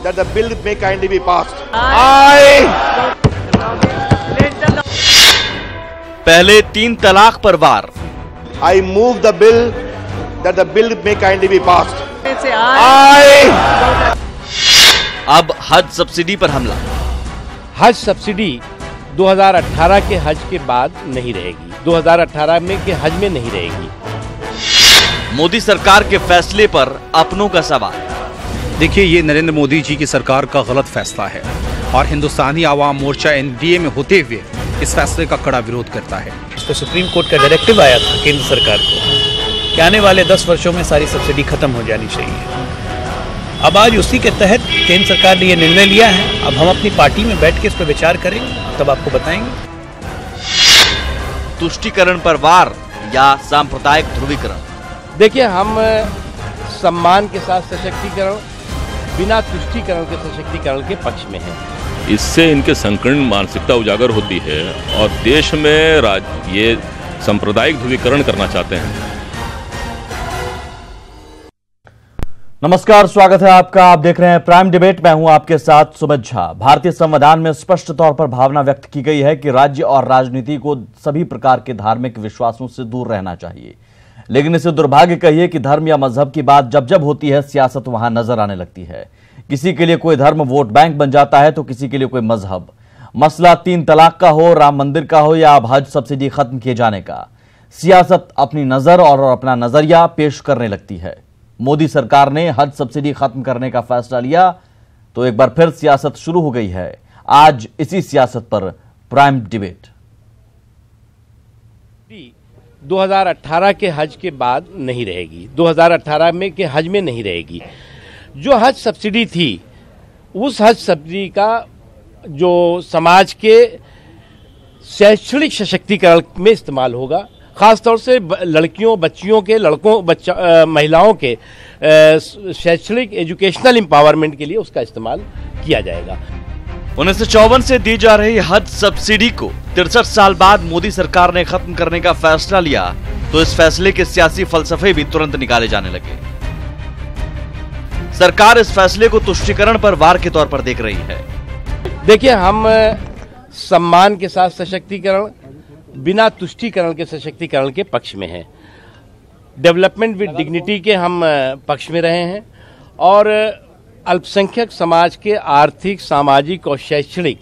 that the bill may kindly be passed. पहले 3 तलाक पर वार। I move the bill that the bill may kindly be passed. अब हज subsidy पर हमला। हज सब्सिडी 2018 के हज के बाद नहीं रहेगी, 2018 में के हज में नहीं रहेगी। मोदी सरकार के फैसले पर अपनों का सवाल। देखिए, ये नरेंद्र मोदी जी की सरकार का गलत फैसला है और हिंदुस्तानी आवाम मोर्चा एनडीए में होते हुए इस फैसले का कड़ा विरोध करता है। इस पर सुप्रीम कोर्ट का डायरेक्टिव आया था केंद्र सरकार को कि आने वाले 10 वर्षों में सारी सब्सिडी खत्म हो जानी चाहिए। अब आज उसी के तहत केंद्र सरकार ने ये निर्णय लिया है। अब हम अपनी पार्टी में बैठ के इस पर विचार करेंगे, तब आपको बताएंगे। तुष्टीकरण पर वार या सांप्रदायिक ध्रुवीकरण। देखिए, हम सम्मान के साथ सशक्तिकरण, बिना तुष्टीकरण के सशक्तिकरण के पक्ष में हैं। इससे इनके संकीर्ण मानसिकता उजागर होती है और देश में ये सांप्रदायिक ध्रुवीकरण करना चाहते हैं। नमस्कार, स्वागत है आपका। आप देख रहे हैं प्राइम डिबेट। मैं हूं आपके साथ सुमित झा। भारतीय संविधान में स्पष्ट तौर पर भावना व्यक्त की गई है कि राज्य और राजनीति को सभी प्रकार के धार्मिक विश्वासों से दूर रहना चाहिए, लेकिन इसे दुर्भाग्य कहिए कि धर्म या मजहब की बात जब जब होती है, सियासत वहां नजर आने लगती है। किसी के लिए कोई धर्म वोट बैंक बन जाता है तो किसी के लिए कोई मजहब। मसला 3 तलाक का हो, राम मंदिर का हो या अब हज सब्सिडी खत्म किए जाने का, सियासत अपनी नजर और अपना नजरिया पेश करने लगती है। मोदी सरकार ने हज सब्सिडी खत्म करने का फैसला लिया तो एक बार फिर सियासत शुरू हो गई है। आज इसी सियासत पर प्राइम डिबेट। 2018 के हज के बाद नहीं रहेगी, 2018 में के हज में नहीं रहेगी। जो हज सब्सिडी थी, उस हज सब्सिडी का जो समाज के शैक्षणिक सशक्तिकरण में इस्तेमाल होगा, खासतौर से लड़कियों, बच्चियों के, लड़कों, महिलाओं के शैक्षणिक एजुकेशनल एम्पावरमेंट के लिए उसका इस्तेमाल किया जाएगा। 1954 से दी जा रही हज सब्सिडी को 63 साल बाद मोदी सरकार ने खत्म करने का फैसला लिया तो इस फैसले के सियासी फलसफे भी तुरंत निकाले जाने लगे। सरकार इस फैसले को तुष्टीकरण पर वार के तौर पर देख रही है। देखिए, हम सम्मान के साथ सशक्तिकरण, बिना तुष्टीकरण के सशक्तिकरण के पक्ष में हैं। डेवलपमेंट विद डिग्निटी के हम पक्ष में रहे हैं और अल्पसंख्यक समाज के आर्थिक, सामाजिक और शैक्षणिक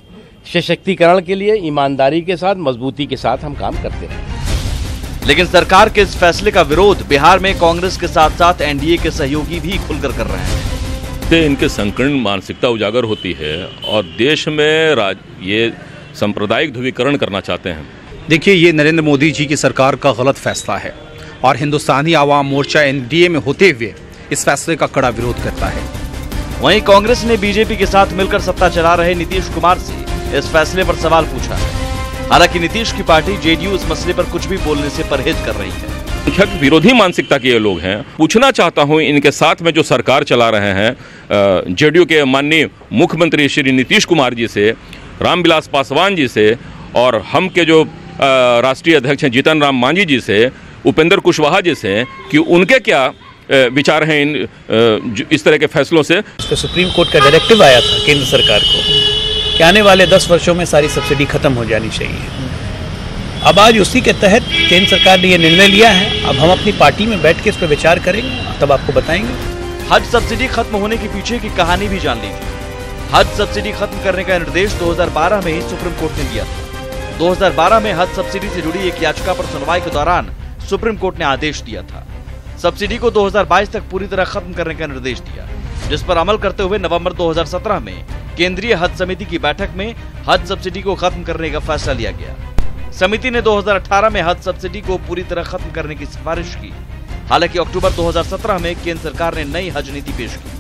सशक्तिकरण के लिए ईमानदारी के साथ, मजबूती के साथ हम काम करते रहे। लेकिन सरकार के इस फैसले का विरोध बिहार में कांग्रेस के साथ साथ एनडीए के सहयोगी भी खुलकर कर रहे हैं। इनके संकीर्ण मानसिकता उजागर होती है और देश में ये सांप्रदायिक ध्रुवीकरण करना चाहते हैं। देखिए, ये नरेंद्र मोदी जी की सरकार का गलत फैसला है और हिंदुस्तानी आवाम मोर्चा एनडीए में होते हुए इस फैसले का कड़ा विरोध करता है। वहीं कांग्रेस ने बीजेपी के साथ मिलकर सत्ता चला रहे नीतीश कुमार से इस फैसले पर सवाल पूछा है। हालांकि नीतीश की पार्टी जेडीयू इस मसले पर कुछ भी बोलने से परहेज कर रही है। विरोधी मानसिकता के ये लोग हैं। पूछना चाहता हूं, इनके साथ में जो सरकार चला रहे हैं जेडीयू के माननीय मुख्यमंत्री श्री नीतीश कुमार जी से, रामविलास पासवान जी से और हम के जो राष्ट्रीय अध्यक्ष हैं जीतन राम मांझी जी से, उपेंद्र कुशवाहा जी से, कि उनके क्या विचार हैं इस तरह के फैसलों से। इस पर सुप्रीम कोर्ट का डायरेक्टिव आया था केंद्र सरकार को कि आने वाले 10 वर्षों में सारी सब्सिडी खत्म हो जानी चाहिए। अब आज उसी के तहत केंद्र सरकार ने ये निर्णय लिया है। अब हम अपनी पार्टी में बैठ के इस पर विचार करेंगे, तब आपको बताएंगे। हज सब्सिडी खत्म होने के पीछे की कहानी भी जान लीजिए। हज सब्सिडी खत्म करने का निर्देश 2012 में ही सुप्रीम कोर्ट ने दिया था। 2012 में हज सब्सिडी से जुड़ी एक याचिका पर सुनवाई के दौरान सुप्रीम कोर्ट ने आदेश दिया था। सब्सिडी को 2022 तक पूरी तरह खत्म करने का निर्देश दिया, जिस पर अमल करते हुए नवंबर 2017 में केंद्रीय हज समिति की बैठक में हज सब्सिडी को खत्म करने का फैसला लिया गया। समिति ने 2018 में हज सब्सिडी को पूरी तरह खत्म करने की सिफारिश की। हालांकि अक्टूबर 2017 में केंद्र सरकार ने नई हज नीति पेश की।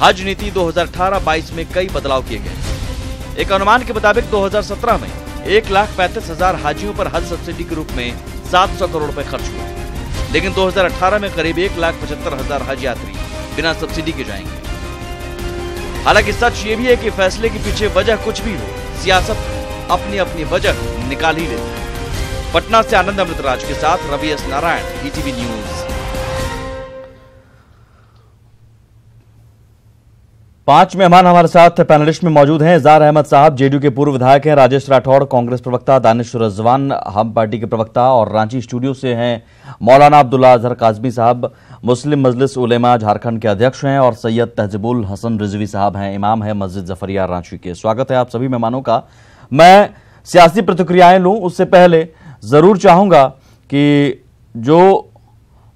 हज नीति 2018-22 में कई बदलाव किए गए। एक अनुमान के मुताबिक 2017 में 1,35,000 हाजियों पर हज सब्सिडी के रूप में 700 करोड़ रुपए खर्च हुए, लेकिन 2018 में करीब 1,75,000 हज यात्री बिना सब्सिडी के जाएंगे। हालांकि सच ये भी है कि फैसले के पीछे वजह कुछ भी हो, सियासत अपनी अपनी वजह निकाल ही लेती है। पटना से आनंद अमृतराज के साथ Ravi S Narayan, ETV news. 5 मेहमान हमारे साथ पैनलिस्ट में मौजूद हैं। इज़हार अहमद साहब जेडीयू के पूर्व विधायक हैं, राजेश राठौड़ कांग्रेस प्रवक्ता, दानिश रजवान हम पार्टी के प्रवक्ता, और रांची स्टूडियो से हैं मौलाना अब्दुल्ला अजहर काज़मी साहब मुस्लिम मजलिस उलेमा झारखंड के अध्यक्ष हैं, और सैयद तहज़बुल हसन रिजवी साहब हैं, इमाम है मस्जिद जफरिया रांची के। स्वागत है आप सभी मेहमानों का। मैं सियासी प्रतिक्रियाएं लूं उससे पहले जरूर चाहूंगा कि जो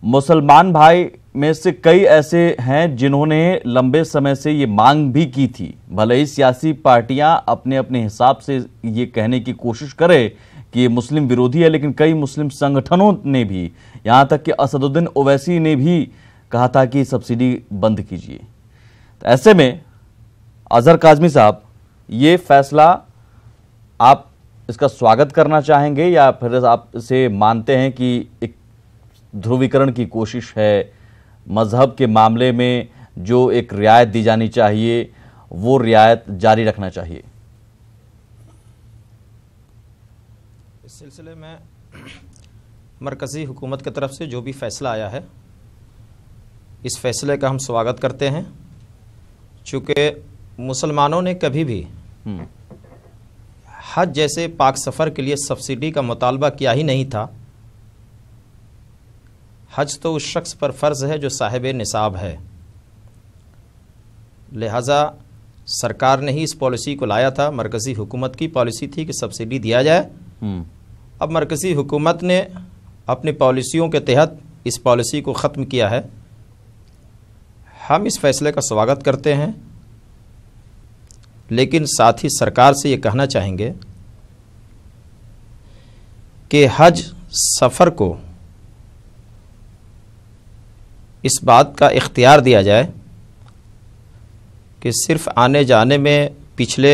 मुसलमान भाई में से कई ऐसे हैं जिन्होंने लंबे समय से ये मांग भी की थी, भले ही सियासी पार्टियां अपने अपने हिसाब से ये कहने की कोशिश करें कि ये मुस्लिम विरोधी है, लेकिन कई मुस्लिम संगठनों ने भी, यहां तक कि असदुद्दीन ओवैसी ने भी कहा था कि सब्सिडी बंद कीजिए। तो ऐसे में अजहर काज़मी साहब, ये फैसला आप इसका स्वागत करना चाहेंगे या फिर आप इसे मानते हैं कि एक ध्रुवीकरण की कोशिश है, मजहब के मामले में जो एक रियायत दी जानी चाहिए वो रियायत जारी रखना चाहिए? इस सिलसिले में मरकज़ी हुकूमत की तरफ से जो भी फैसला आया है, इस फैसले का हम स्वागत करते हैं। चूँकि मुसलमानों ने कभी भी हज जैसे पाक सफ़र के लिए सब्सिडी का मुतालबा किया ही नहीं था। हज तो उस शख्स पर फ़र्ज़ है जो साहिब निसाब है, लिहाजा सरकार ने ही इस पॉलिसी को लाया था। मरकज़ी हुकूमत की पॉलिसी थी कि सब्सिडी दिया जाए। अब मरकज़ी हुकूमत ने अपनी पॉलिसियों के तहत इस पॉलिसी को ख़त्म किया है। हम इस फैसले का स्वागत करते हैं, लेकिन साथ ही सरकार से ये कहना चाहेंगे कि हज सफ़र को इस बात का इख्तियार दिया जाए कि सिर्फ़ आने जाने में पिछले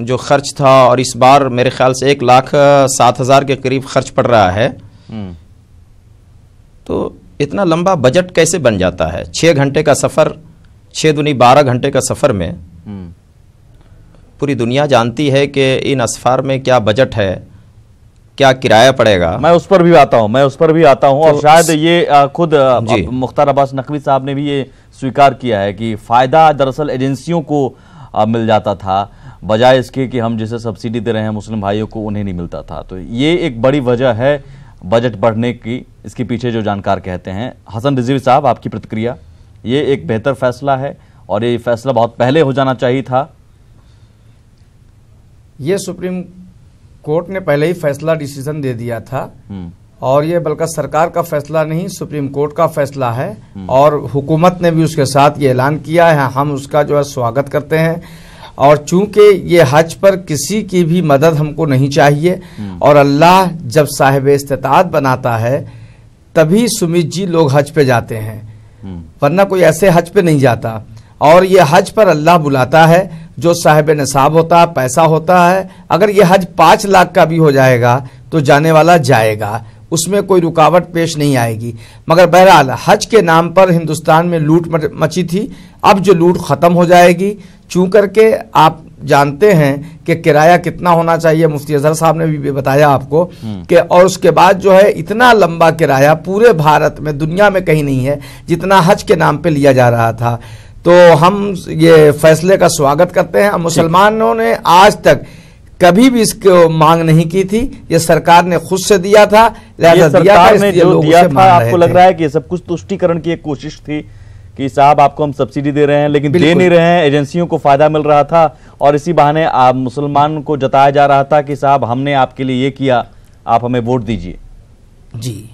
जो ख़र्च था, और इस बार मेरे ख़्याल से 1,07,000 के करीब ख़र्च पड़ रहा है, तो इतना लंबा बजट कैसे बन जाता है? 6 घंटे का सफ़र, 6 दूनी 12 घंटे का सफ़र में पूरी दुनिया जानती है कि इन असफार में क्या बजट है, क्या किराया पड़ेगा। मैं उस पर भी आता हूं, और शायद ये खुद मुख्तार अब्बास नकवी साहब ने भी ये स्वीकार किया है कि फ़ायदा दरअसल एजेंसियों को मिल जाता था, बजाय इसके कि हम जिसे सब्सिडी दे रहे हैं मुस्लिम भाइयों को उन्हें नहीं मिलता था। तो ये एक बड़ी वजह है बजट बढ़ने की, इसके पीछे जो जानकार कहते हैं। हसन रिजवी साहब, आपकी प्रतिक्रिया? ये एक बेहतर फैसला है और ये फैसला बहुत पहले हो जाना चाहिए था। ये सुप्रीम कोर्ट ने पहले ही फैसला डिसीजन दे दिया था, और ये बल्कि सरकार का फैसला नहीं, सुप्रीम कोर्ट का फैसला है, और हुकूमत ने भी उसके साथ ये ऐलान किया है। हम उसका जो है स्वागत करते हैं। और चूंकि ये हज पर किसी की भी मदद हमको नहीं चाहिए, और अल्लाह जब साहिब इस्तिताअत बनाता है तभी सुमित जी लोग हज पे जाते हैं, वरना कोई ऐसे हज पे नहीं जाता। और ये हज पर अल्लाह बुलाता है जो साहिब निसाब होता है, पैसा होता है। अगर ये हज 5 लाख का भी हो जाएगा तो जाने वाला जाएगा, उसमें कोई रुकावट पेश नहीं आएगी। मगर बहरहाल हज के नाम पर हिंदुस्तान में लूट मची थी, अब जो लूट ख़त्म हो जाएगी। चूँ करके आप जानते हैं कि किराया कितना होना चाहिए, मुफ्ती अजहर साहब ने भी बताया आपको कि, और उसके बाद जो है इतना लंबा किराया पूरे भारत में, दुनिया में कहीं नहीं है जितना हज के नाम पे लिया जा रहा था। तो हम ये फैसले का स्वागत करते हैं। मुसलमानों ने आज तक कभी भी इसको मांग नहीं की थी, ये सरकार ने खुद से दिया था, लिहाजा सरकार ने जो दिया था, आपको लग रहा है कि ये सब कुछ तुष्टीकरण की एक कोशिश थी कि साहब आपको हम सब्सिडी दे रहे हैं लेकिन दे नहीं रहे हैं, एजेंसियों को फायदा मिल रहा था, और इसी बहाने आप मुसलमान को जताया जा रहा था कि साहब हमने आपके लिए ये किया, आप हमें वोट दीजिए। जी,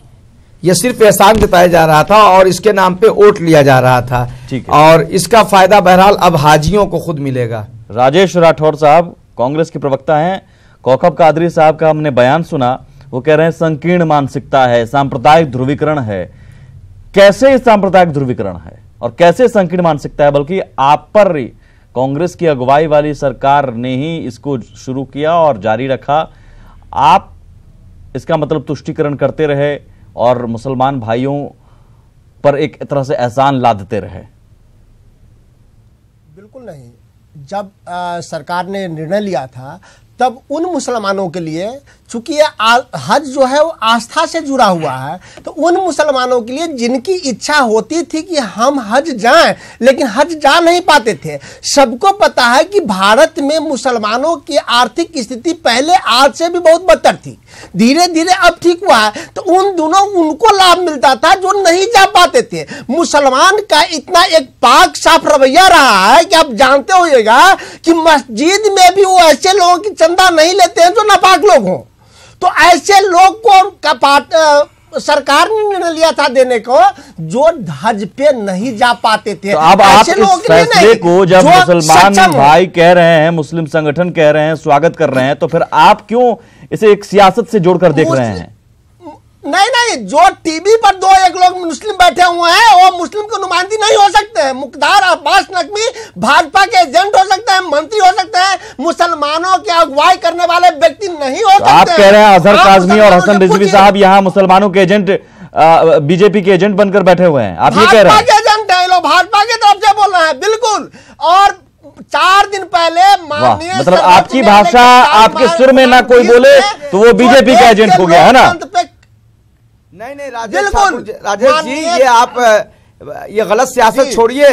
ये सिर्फ एहसान जताया जा रहा था और इसके नाम पे वोट लिया जा रहा था, और इसका फायदा बहरहाल अब हाजियों को खुद मिलेगा। राजेश राठौड़ साहब कांग्रेस के प्रवक्ता हैं, कौकब कादरी साहब का हमने बयान सुना, वो कह रहे हैं संकीर्ण मानसिकता है, सांप्रदायिक ध्रुवीकरण है। कैसे सांप्रदायिक ध्रुवीकरण है और कैसे संकीर्ण मानसिकता है? बल्कि आप पर कांग्रेस की अगुवाई वाली सरकार ने ही इसको शुरू किया और जारी रखा। आप इसका मतलब तुष्टीकरण करते रहे और मुसलमान भाइयों पर एक तरह से एहसान लादते रहे। बिल्कुल नहीं। जब सरकार ने निर्णय लिया था तब उन मुसलमानों के लिए, चूंकि ये हज जो है वो आस्था से जुड़ा हुआ है, तो उन मुसलमानों के लिए जिनकी इच्छा होती थी कि हम हज जाएं लेकिन हज जा नहीं पाते थे। सबको पता है कि भारत में मुसलमानों की आर्थिक स्थिति पहले आज से भी बहुत बदतर थी, धीरे धीरे अब ठीक हुआ है। तो उनको लाभ मिलता था जो नहीं जा पाते थे। मुसलमान का इतना एक पाक साफ रवैया रहा है कि आप जानते होइएगा कि मस्जिद में भी वो ऐसे लोगों की चंदा नहीं लेते हैं जो नापाक लोग हों। तो ऐसे लोग को सरकार ने निर्णय लिया था देने को जो हज पे नहीं जा पाते थे। तो अब आप इस फैसले को जब मुसलमान भाई कह रहे हैं, मुस्लिम संगठन कह रहे हैं, स्वागत कर रहे हैं, तो फिर आप क्यों इसे एक सियासत से जोड़कर देख रहे हैं? नहीं, जो टीवी पर 2-1 लोग मुस्लिम बैठे हुए हैं वो मुस्लिम को नुमाइंदगी नहीं हो सकते हैं। मुख्तार अब्बास नकवी भाजपा के एजेंट हो सकते हैं, मंत्री हो सकते हैं, मुसलमानों की अगुवाई करने वाले व्यक्ति नहीं हो सकते। आप कह रहे हैं अजहर काज़मी और हसन रिजवी साहब यहाँ मुसलमानों के एजेंट, बीजेपी के एजेंट बनकर बैठे हुए हैं, आप ये कह रहे हैं? भाजपा के एजेंट है लोग, भाजपा की तरफ से बोल रहे हैं, बिल्कुल। और 4 दिन पहले माननीय, मतलब आपकी भाषा, आपके सुर में ना कोई बोले तो वो बीजेपी का एजेंट हो गया है ना? नहीं राजेश जी, ये आप ये गलत सियासत छोड़िए,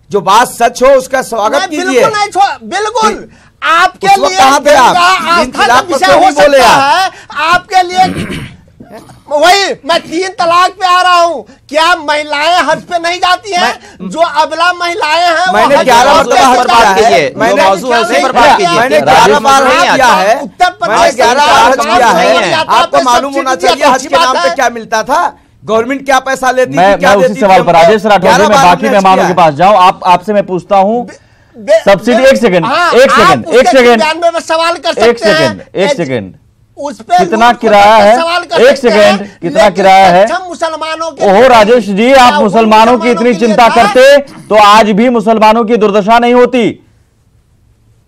जो बात सच हो उसका स्वागत कीजिए। बिल्कुल आपके लिए थे आप हो सकता है, आपके लिए वही मैं 3 तलाक पे आ रहा हूँ। क्या महिलाएं हज पे नहीं जाती हैं? जो अबला महिलाएं हैं मैंने 11 बार बात की है, मैंने 11 बार किया है, उत्तर प्रदेश 11 बार किया है। आपको मालूम होना चाहिए हज के नाम पे क्या मिलता था, गवर्नमेंट क्या पैसा लेती थी, क्या उसी सवाल पर राजेश राठौर जी, मैं बाकी मेहमानों के पास जाऊं, आपसे मैं पूछता हूं सब्सिडी। एक सेकंड सवाल कर सकते हैं, एक सेकंड उस पे कितना किराया है? एक सेकंड, कितना किराया है? मुसलमानों के ओहो राजेश जी, आप मुसलमानों की इतनी चिंता करते तो आज भी मुसलमानों की दुर्दशा नहीं होती।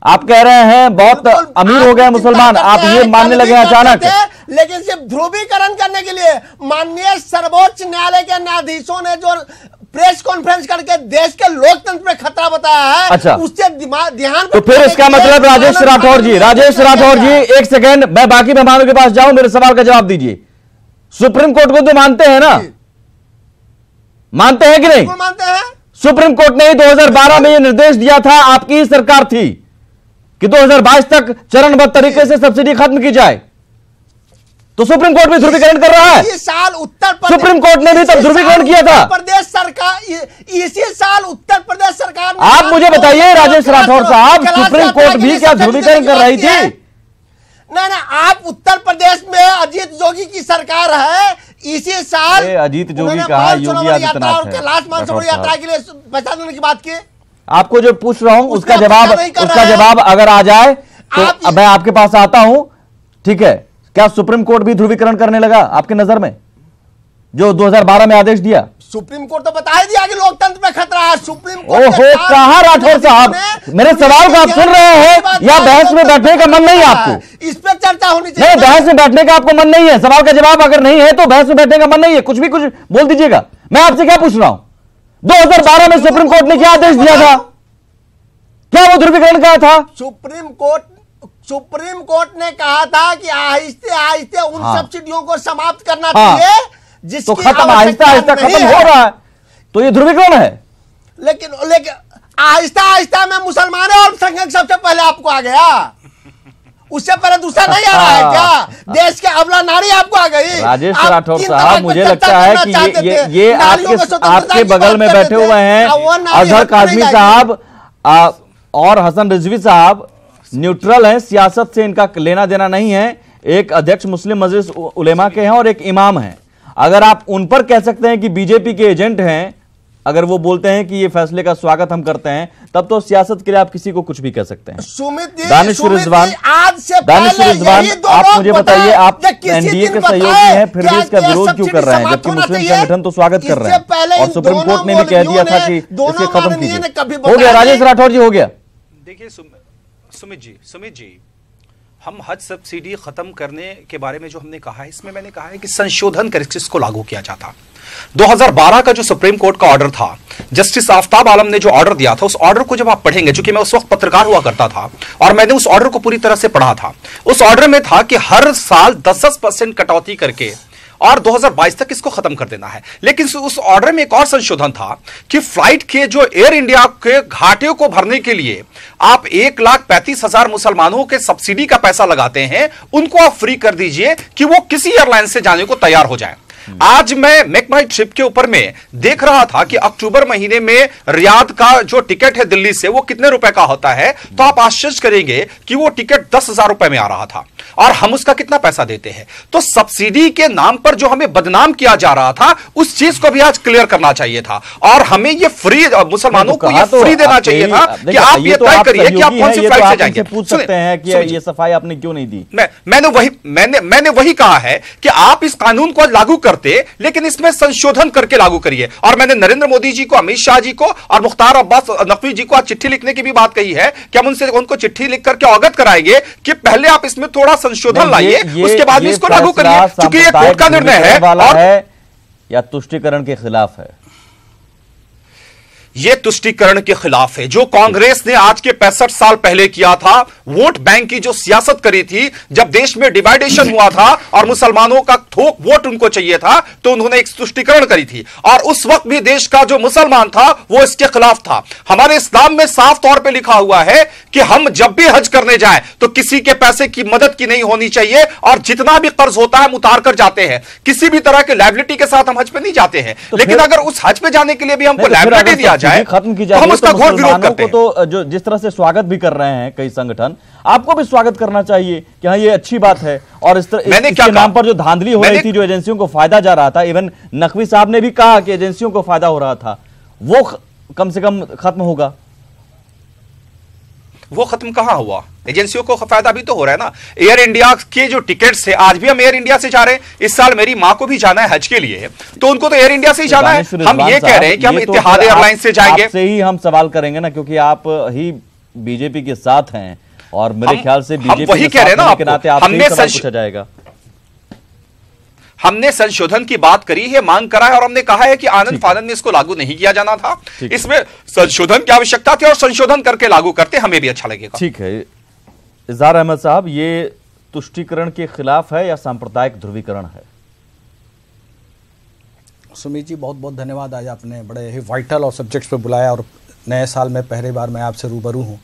आप कह रहे हैं बहुत अमीर हो गए मुसलमान, आप ये मानने लगे अचानक? लेकिन सिर्फ ध्रुवीकरण करने के लिए माननीय सर्वोच्च न्यायालय के न्यायाधीशों ने जो प्रेस कॉन्फ्रेंस करके देश के लोकतंत्र पे खतरा बताया है, अच्छा, उससे ध्यान। तो फिर इसका मतलब राजेश राठौर जी, एक सेकंड, मैं बाकी मेहमानों के पास जाऊं, मेरे सवाल का जवाब दीजिए। सुप्रीम कोर्ट को तो मानते हैं ना? मानते हैं कि नहीं? मानते हैं। सुप्रीम कोर्ट ने 2012 में यह निर्देश दिया था, आपकी ही सरकार थी, कि 2022 तक चरणबद्ध तरीके से सब्सिडी खत्म की जाए। तो सुप्रीम कोर्ट भी ध्रुवीकरण कर रहा है। इस साल उत्तर प्रदेश, सुप्रीम कोर्ट ने भी तब ध्रुवीकरण किया था। प्रदेश सरकार, इसी साल उत्तर प्रदेश सरकार, आप मुझे बताइए राजेश राठौर साहब, सुप्रीम कोर्ट भी क्या ध्रुवीकरण कर रही थी? नहीं, आप उत्तर प्रदेश में अजीत जोगी की सरकार है, इसी साल अजीत जोगी कहा, योगी आदित्यनाथ और कैलाश मानसरोवर यात्रा के लिए पैसा देने की बात की। आपको जो पूछ रहा हूं उसका जवाब अगर आ जाए तो मैं आपके पास आता हूं, ठीक है? क्या सुप्रीम कोर्ट भी ध्रुवीकरण करने लगा आपके नजर में, जो 2012 में आदेश दिया? सुप्रीम कोर्ट तो बता ही दिया कि लोकतंत्र में खतरा है। सुप्रीम कोर्ट ओहो, कहा राठौर साहब, मेरे सवाल को आप सुन रहे हैं या बहस में बैठने का मन नहीं है आपको? इस पर चर्चा होनी चाहिए। नहीं, बहस में बैठने का आपको मन नहीं है, सवाल का जवाब अगर नहीं है तो बहस में बैठने का मन नहीं है, कुछ भी कुछ बोल दीजिएगा। मैं आपसे क्या पूछ रहा हूं, 2012 में सुप्रीम कोर्ट ने क्या आदेश दिया था? क्या वो ध्रुवीकरण कहा था? सुप्रीम कोर्ट ने कहा था कि आहिस्ते आहिस्ते उन सब्सिडियों को समाप्त करना चाहिए जिसकी तो खत्म, आहिस्ता आहिस्ता खत्म हो रहा है, तो ये ध्रुवीकरण है। लेकिन आहिस्ता आहिस्ता में मुसलमान और संख्यक सबसे पहले आपको आ गया, उससे पहले दूसरा नहीं आ रहा है क्या? देश के अबला नारी आपको आ गई। राजेश राठौर साहब, मुझे लगता है कि ये आपके बगल में बैठे हुए हैं अजहर काज़मी साहब और हसन रिजवी साहब, न्यूट्रल हैं, सियासत से इनका लेना देना नहीं है। एक अध्यक्ष मुस्लिम मजलिस उलेमा के हैं और एक इमाम हैं। अगर आप उन पर कह सकते हैं कि बीजेपी के एजेंट हैं, अगर वो बोलते हैं कि ये फैसले का स्वागत हम करते हैं, तब तो सियासत के लिए आप किसी को कुछ भी कह सकते हैं। दानिश रिजवान, आप मुझे बताइए, आप एनडीए के सहयोगी हैं, फिर भी इसका विरोध क्यों कर रहे हैं, जबकि मुस्लिम संगठन तो स्वागत कर रहे हैं और सुप्रीम कोर्ट ने भी कह दिया था कि इसे खत्म कीजिए। हो गया राजेश राठौर जी, हो गया। देखिए सुमित जी, हम हज सब्सिडी खत्म करने के बारे में जो हमने कहा है, इसमें मैंने कहा है कि संशोधन कर इसको लागू किया जाता। 2012 का जो सुप्रीम कोर्ट का ऑर्डर था जस्टिस आफ्ताब आलम ने जो ऑर्डर दिया था, उस ऑर्डर को जब आप पढ़ेंगे, चूंकि मैं उस वक्त पत्रकार हुआ करता था और मैंने उस ऑर्डर को पूरी तरह से पढ़ा था, उस ऑर्डर में था कि हर साल 10% कटौती करके और 2022 तक इसको खत्म कर देना है। लेकिन उस ऑर्डर में एक और संशोधन था कि फ्लाइट के जो एयर इंडिया के घाटे को भरने के लिए आप 1,35,000 मुसलमानों के सब्सिडी का पैसा लगाते हैं, उनको आप फ्री कर दीजिए कि वो किसी एयरलाइन से जाने को तैयार हो जाए। आज मैं मेक माई ट्रिप के ऊपर में देख रहा था कि अक्टूबर महीने में रियाद का जो टिकट है दिल्ली से, वो कितने रुपए का होता है, तो आप आश्चर्य करेंगे कि वो टिकट 10,000 रुपए में आ रहा था और हम उसका कितना पैसा देते हैं। तो सब्सिडी के नाम पर जो हमें बदनाम किया जा रहा था, उस चीज को भी आज क्लियर करना चाहिए था और हमें ये फ्री, मुसलमानों को ये फ्री देना चाहिए था कि आप ये तय करिए कि आप कौन सी फ्लाइट से जाएंगे। पूछ सकते हैं कि ये सफाई आपने क्यों नहीं दी? मैंने वही कहा है कि आप इस कानून को लागू करते, लेकिन इसमें संशोधन करके लागू करिए। और मैंने नरेंद्र मोदी जी को, अमित शाह जी को और मुख्तार अब्बास नकवी जी को आज चिट्ठी लिखने की भी बात कही है कि हम उनको चिट्ठी लिख करके अवगत कराएंगे कि पहले आप इसमें थोड़ा संशोधन लाइए, उसके बाद इसको लागू करिए, क्योंकि ये कोर्ट का निर्णय है या तुष्टीकरण के खिलाफ है। यह तुष्टीकरण के खिलाफ है। जो कांग्रेस ने आज के 65 साल पहले किया था, वोट बैंक की जो सियासत करी थी, जब देश में डिवाइडेशन हुआ था और मुसलमानों का थोक वोट उनको चाहिए था, तो उन्होंने एक तुष्टीकरण करी थी और उस वक्त भी देश का जो मुसलमान था वो इसके खिलाफ था। हमारे इस्लाम में साफ तौर पे लिखा हुआ है कि हम जब भी हज करने जाएं तो किसी के पैसे की मदद की नहीं होनी चाहिए और जितना भी कर्ज होता है हम उतार कर जाते हैं, किसी भी तरह के लायबिलिटी के साथ हम हज पे नहीं जाते हैं। लेकिन अगर उस हज पे जाने के लिए भी हमको लायबिलिटी दिया खत्म की जाए तो मुसलमानों को तो जो जिस तरह से स्वागत भी कर रहे हैं कई संगठन, आपको भी स्वागत करना चाहिए कि हाँ ये अच्छी बात है। और इस तरह इसके नाम पर जो धांधली हो रही थी, जो एजेंसियों को फायदा जा रहा था, इवन नकवी साहब ने भी कहा कि एजेंसियों को फायदा हो रहा था, वो कम से कम खत्म होगा। वो खत्म कहां हुआ? एजेंसियों को फायदा भी तो हो रहा है ना। एयर इंडिया के जो टिकट्स है, आज भी हम एयर इंडिया से जा रहे हैं। इस साल मेरी मां को भी जाना है हज के लिए, तो उनको तो एयर इंडिया से ही जाना है। हम ये कह रहे हैं कि हम इत्तेहाद एयरलाइन से जाएंगे। आपसे ही हम सवाल करेंगे ना, क्योंकि आप ही बीजेपी के साथ हैं और मेरे ख्याल से बीजेपी वही कह रहे हैं ना, हमने पूछा जाएगा। हमने संशोधन की बात करी है, मांग करा है और हमने कहा है कि आनंद फानंद में इसको लागू नहीं किया जाना था। इसमें संशोधन की आवश्यकता थी और संशोधन करके लागू करते हमें भी अच्छा लगेगा। ठीक है। इजहार अहमद साहब, ये तुष्टीकरण के खिलाफ है या सांप्रदायिक ध्रुवीकरण है? सुमित जी, बहुत बहुत धन्यवाद। आज आपने बड़े ही वाइटल और सब्जेक्ट्स पे बुलाया और नए साल में पहली बार मैं आपसे रूबरू हूँ,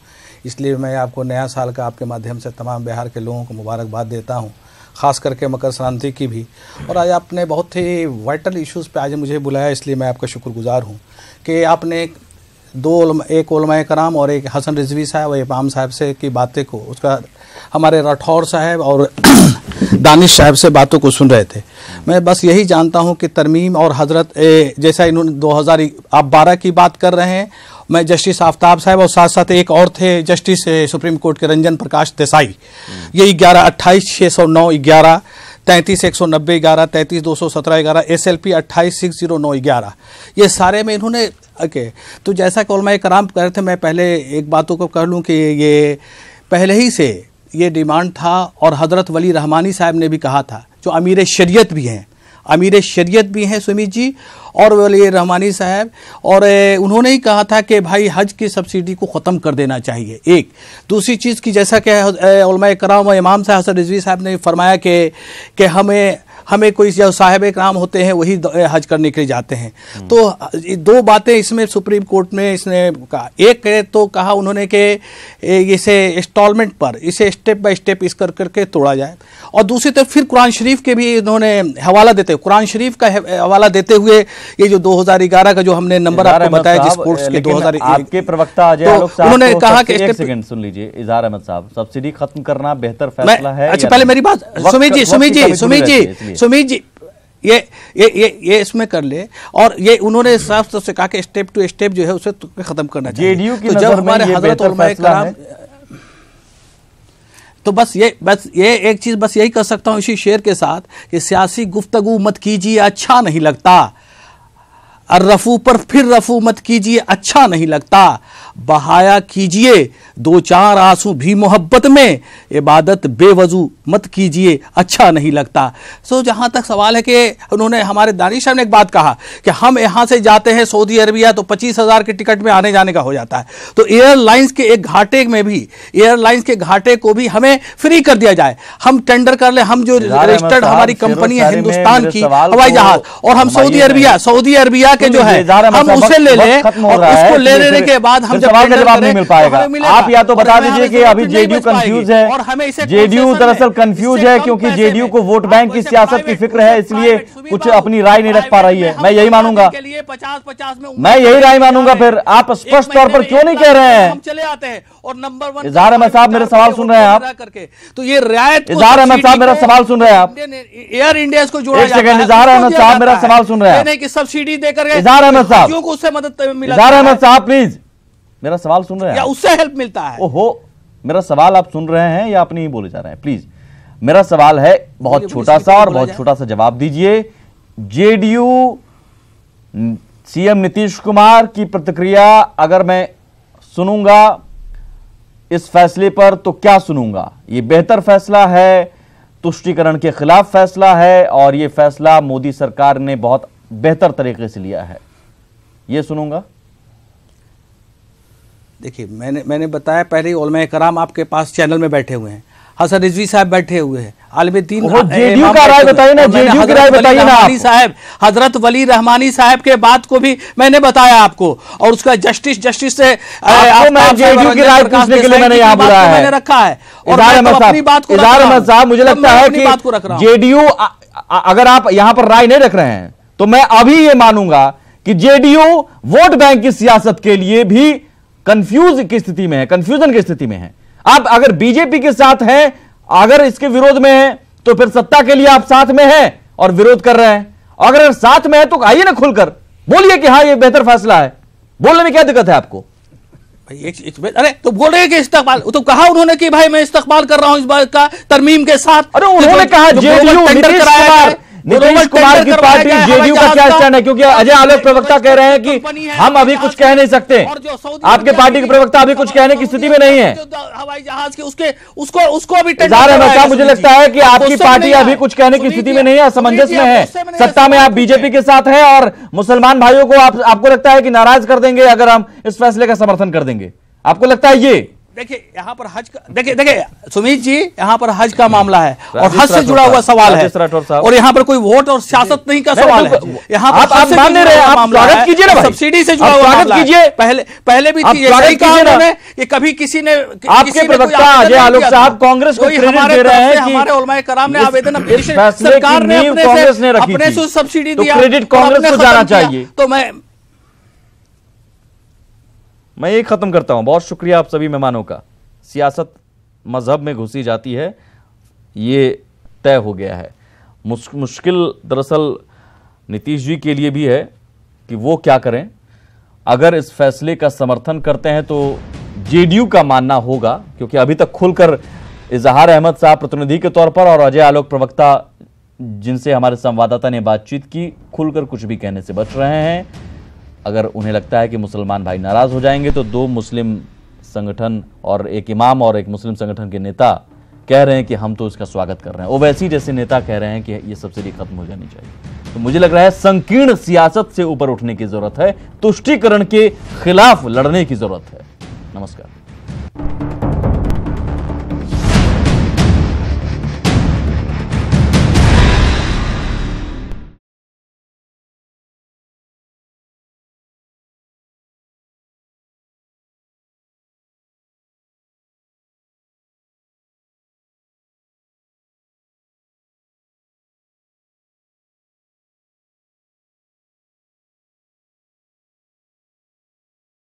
इसलिए मैं आपको नया साल का आपके माध्यम से तमाम बिहार के लोगों को मुबारकबाद देता हूँ, ख़ास करके मकर संक्रांति की भी। और आज आपने बहुत ही वाइटल इश्यूज़ पे आज मुझे बुलाया, इसलिए मैं आपका शुक्रगुजार हूँ कि आपने एक उलमा कराम और एक हसन रिजवी साहब और इमाम साहब से की बातें को, उसका हमारे राठौर साहब और दानिश साहब से बातों को सुन रहे थे। मैं बस यही जानता हूं कि तरमीम और हजरत जैसा इन्होंने 2012 की बात कर रहे हैं, मैं जस्टिस आफ्ताब साहब और साथ साथ एक और थे जस्टिस सुप्रीम कोर्ट के रंजन प्रकाश देसाई, ये 11, 28, 609, 11, 33, 190, 11, 33, 217, 11, SLP 28, 609, 11, ये सारे में इन्होंने तो जैसा कि उलमा कराम कह रहे थे, मैं पहले एक बातों को कह लूँ कि ये पहले ही से ये डिमांड था और हज़रत वली रहमानी साहब ने भी कहा था, जो अमीर शरीयत भी हैं, अमीर शरीयत भी हैं सुमित जी और वली रहमानी साहब, और उन्होंने ही कहा था कि भाई हज की सब्सिडी को ख़त्म कर देना चाहिए। एक दूसरी चीज़ की जैसा कि उलमा कराम और इमाम साहब हसन रिजवी साहब ने फरमाया कि हमें कोई जो साहिब कराम होते हैं वही हज करने के लिए जाते हैं। तो दो बातें इसमें सुप्रीम कोर्ट में इसने कहा। एक तो कहा उन्होंने कि इसे इंस्टॉलमेंट पर, इसे स्टेप बाय स्टेप इस करके तोड़ा जाए, और दूसरी तरफ फिर कुरान शरीफ के भी इन्होंने हवाला देते हुए, कुरान शरीफ का हवाला देते हुए ये जो 2011 का जो हमने नंबर आपको बताया जिस कोर्स के 2000 आपके प्रवक्ता अजय आलोक साहब उन्होंने कहा कि एक सेकंड सुन लीजिए इजहार अहमद साहब, सब्सिडी खत्म करना बेहतर फैसला है। अच्छा पहले मेरी बात सुमित जी ये इसमें कर ले, और ये उन्होंने साफ तौर से कहा कि स्टेप टू स्टेप जो है उसे खत्म करना चाहिए। जेडीयू की नजर में हमारे हजरत उलमा कराम, तो बस ये एक चीज बस यही कर सकता हूँ इसी शेर के साथ कि सियासी गुफ्तगू मत कीजिए, अच्छा नहीं लगता। और रफू पर फिर रफू मत कीजिए, अच्छा नहीं लगता। बहाया कीजिए 2-4 आंसू भी मोहब्बत में, इबादत बेवजू मत कीजिए, अच्छा नहीं लगता। सो जहां तक सवाल है कि उन्होंने, हमारे दानिश साहब ने एक बात कहा कि हम यहां से जाते हैं सऊदी अरबिया तो 25,000 के टिकट में आने जाने का हो जाता है, तो एयरलाइंस के एक घाटे में भी, एयरलाइंस के घाटे को भी हमें फ्री कर दिया जाए। हम टेंडर कर ले, हम जो रजिस्टर्ड हमारी कंपनी है हिंदुस्तान की हवाई जहाज, और हम सऊदी अरबिया के जो है हम उसे ले लें, और उसको ले लेने के बाद हम सवाल का जवाब नहीं मिल पाएगा। आप या तो बता दीजिए कि अभी जेडीयू कंफ्यूज है, जेडीयू दरअसल कंफ्यूज है क्योंकि जेडीयू को वोट बैंक की सियासत की फिक्र है, इसलिए कुछ अपनी राय नहीं रख पा रही है। मैं यही मानूंगा, मैं यही राय मानूंगा। फिर आप स्पष्ट तौर पर क्यों नहीं कह रहे हैं? हम चले आते हैं और नंबर 1 इजहार अहमद साहब मेरे सवाल सुन रहे हैं आप? तो ये रियायत, इजहार अहमद साहब मेरा सवाल सुन रहे हैं आप? एयर इंडिया को जोड़ा एक सेकंड, इजहार अहमद साहब मेरा सवाल सुन रहे हैं? नहीं कि सब्सिडी देकर इजहार अहमद साहब को उससे मदद मिला, इजहार अहमद साहब प्लीज मेरा सवाल सुन रहे हैं? या उससे हेल्प मिलता है? ओहो, मेरा सवाल आप सुन रहे हैं या अपनी ही बोले जा रहे हैं? प्लीज मेरा सवाल है बहुत छोटा सा, और बहुत छोटा सा जवाब दीजिए। जेडीयू सीएम नीतीश कुमार की प्रतिक्रिया अगर मैं सुनूंगा इस फैसले पर तो क्या सुनूंगा? ये बेहतर फैसला है, तुष्टीकरण के खिलाफ फैसला है, और ये फैसला मोदी सरकार ने बहुत बेहतर तरीके से लिया है, ये सुनूंगा। देखिए, मैंने बताया पहले ही, उलमा कराम आपके पास चैनल में बैठे हुए हैं, हसन रिजवी साहब बैठे हुए हैं, आलिमुद्दीन जेडीयू का राय बताइए ना, जेडीयू की राय बताइए ना आप। साहब, हजरत वली रहमानी साहब के बात को भी मैंने बताया आपको, और उसका जस्टिस से जेडीयू की राय पूछने के लिए मैंने यहाँ बुलाया है, मैंने रखा है। और अपनी बात को इजहार अहमद साहब, मुझे लगता है कि जेडीयू, अगर आप यहाँ पर राय नहीं रख रहे हैं तो मैं अभी ये मानूंगा कि जेडीयू वोट बैंक की सियासत के लिए भी कंफ्यूजन की स्थिति में है। आप अगर बीजेपी के साथ हैं, अगर इसके विरोध में हैं, तो फिर सत्ता के लिए आप साथ में हैं और विरोध कर रहे हैं। अगर साथ में है तो आइए ना खुलकर बोलिए कि हाँ ये बेहतर फैसला है। बोलने में क्या दिक्कत है आपको? अरे तो बोल रहे हैं कि इस्तकबाल, तो कहा उन्होंने कि भाई मैं इस्तकबाल कर रहा हूं इस बात का तरमीम के साथ। अरे उन्होंने कहा जेडीयू नीतीश कुमार की पार्टी जेडीयू का क्या स्टैंड है? क्योंकि अजय आलोक प्रवक्ता कह रहे हैं कि हम अभी कुछ कह नहीं सकते, आपके पार्टी के प्रवक्ता अभी कुछ कहने की स्थिति में नहीं है। हवाई जहाज के उसको भी इजहार अहमद साहब, मुझे लगता है कि आपकी पार्टी अभी कुछ कहने की स्थिति में नहीं है, असमंजस में है। सत्ता में आप बीजेपी के साथ हैं और मुसलमान भाइयों को आपको लगता है कि नाराज कर देंगे अगर हम इस फैसले का समर्थन कर देंगे, आपको लगता है ये? देखिए यहाँ पर हज का, देखिए सुमीत जी, यहाँ पर हज का मामला है और हज से जुड़ा हुआ सवाल है, और यहाँ पर कोई वोट और सियासत नहीं का सवाल है। यहाँ पर आप मान रहे हैं, आप स्वागत कीजिए ना, सब्सिडी से जुड़ा हुआ मामला है। पहले भी थी, ऐसा ही कहा उन्होंने कि कभी किसी ने, आपके प्रवक्ता अजय आलोक साहब कांग्रेस को क्रेडिट दे रहे हैं कि हमारे उलमाए कराम ने आवेदन, सरकार ने अपने से सब्सिडी दिया, क्रेडिट कांग्रेस को जाना चाहिए। तो मैं ये खत्म करता हूं। बहुत शुक्रिया आप सभी मेहमानों का। सियासत मजहब में घुसी जाती है, ये तय हो गया है। मुश्किल दरअसल नीतीश जी के लिए भी है कि वो क्या करें। अगर इस फैसले का समर्थन करते हैं तो जेडीयू का मानना होगा, क्योंकि अभी तक खुलकर इजहार अहमद साहब प्रतिनिधि के तौर पर और अजय आलोक प्रवक्ता जिनसे हमारे संवाददाता ने बातचीत की, खुलकर कुछ भी कहने से बच रहे हैं। अगर उन्हें लगता है कि मुसलमान भाई नाराज हो जाएंगे तो 2 मुस्लिम संगठन और एक इमाम और एक मुस्लिम संगठन के नेता कह रहे हैं कि हम तो इसका स्वागत कर रहे हैं। ओवैसी जैसे नेता कह रहे हैं कि ये सब्सिडी खत्म हो जानी चाहिए। तो मुझे लग रहा है संकीर्ण सियासत से ऊपर उठने की जरूरत है, तुष्टीकरण के खिलाफ लड़ने की जरूरत है। नमस्कार।